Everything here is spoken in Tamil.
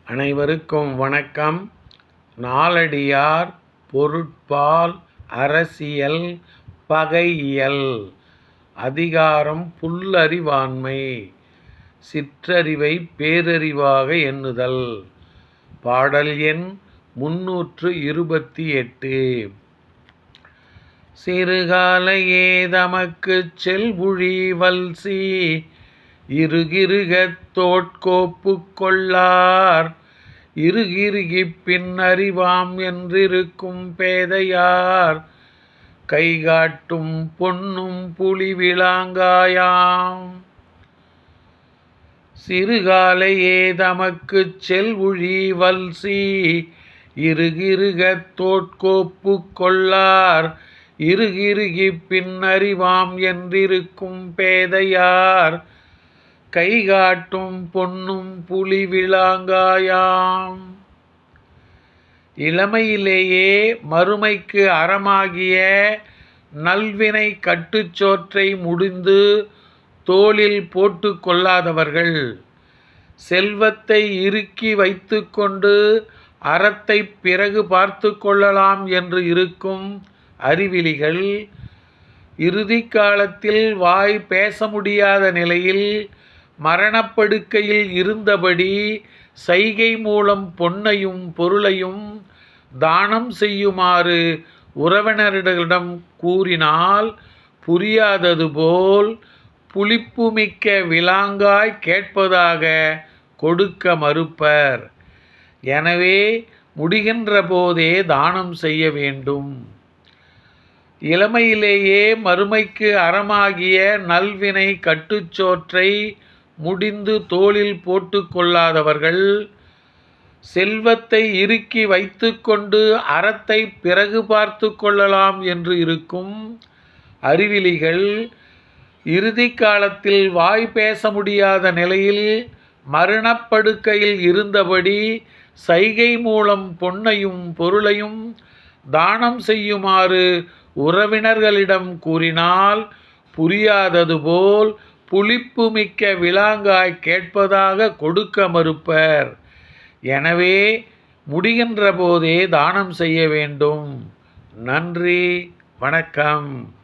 அனைவருக்கும் வணக்கம். நாலடியார் பொருட்பால் அரசியல் பகையியல். அதிகாரம் புல்லறிவாண்மை. சிற்றறிவை பேரறிவாக எண்ணுதல். பாடல் எண் 328. சிறுகாலையே தமக்குச் செல்புழி வல்சி இறுகிறுகத் தோட்கோப்புக் கொள்ளார் இறுகிறுகிப் பின் அறிவாம் என்றிருக்கும் பேதையார் கைகாட்டும் பொன்னும் புலிவிலாங்காயாம். சிறுகாலையே தமக்குச் செல்புழி வல்சி இறுகிறுகத் தோட்கோப்புக் கொள்ளார் இறுகிறுகிப் பின் அறிவாம் என்றிருக்கும் பேதையார் கைகாட்டும் பொன்னும் புலிவிலாங்காயாம். இளமையிலேயே மறுமைக்கு அறமாகிய நல்வினை கட்டுச்சோற்றை முடிந்து தோளில் போட்டு கொள்ளாதவர்கள், செல்வத்தை இறுக்கி வைத்து கொண்டு அறத்தை பிறகு பார்த்து கொள்ளலாம் என்று இருக்கும் அறிவிலிகள், இறுதி காலத்தில் வாய் பேச முடியாத நிலையில் மரணப்படுக்கையில் இருந்தபடி சைகை மூலம் பொன்னையும் பொருளையும் தானம் செய்யுமாறு உறவினரிடம் கூறினால் புரியாதது போல் புளிப்புமிக்க விலாங்காய் கேட்பதாக கொடுக்க மறுப்பர். எனவே முடிகின்ற போதே தானம் செய்ய வேண்டும். இளமையிலேயே மறுமைக்கு அறமாகிய நல்வினை கட்டுச்சோற்றை முடிந்து தோளில் போட்டு கொள்ளாதவர்கள், செல்வத்தை இறுக்கி வைத்து கொண்டு அறத்தை பிறகு பார்த்து கொள்ளலாம் என்று இருக்கும் அறிவிலிகள், இறுதி காலத்தில் வாய் பேச முடியாத நிலையில் மரணப்படுக்கையில் இருந்தபடி சைகை மூலம் பொன்னையும் பொருளையும் தானம் செய்யுமாறு உறவினர்களிடம் கூறினால் புரியாதது போல் புளிப்புமிக்க விலாங்காய் கேட்பதாக கொடுக்க மறுப்பர். எனவே முடிகின்ற போதே தானம் செய்ய வேண்டும். நன்றி, வணக்கம்.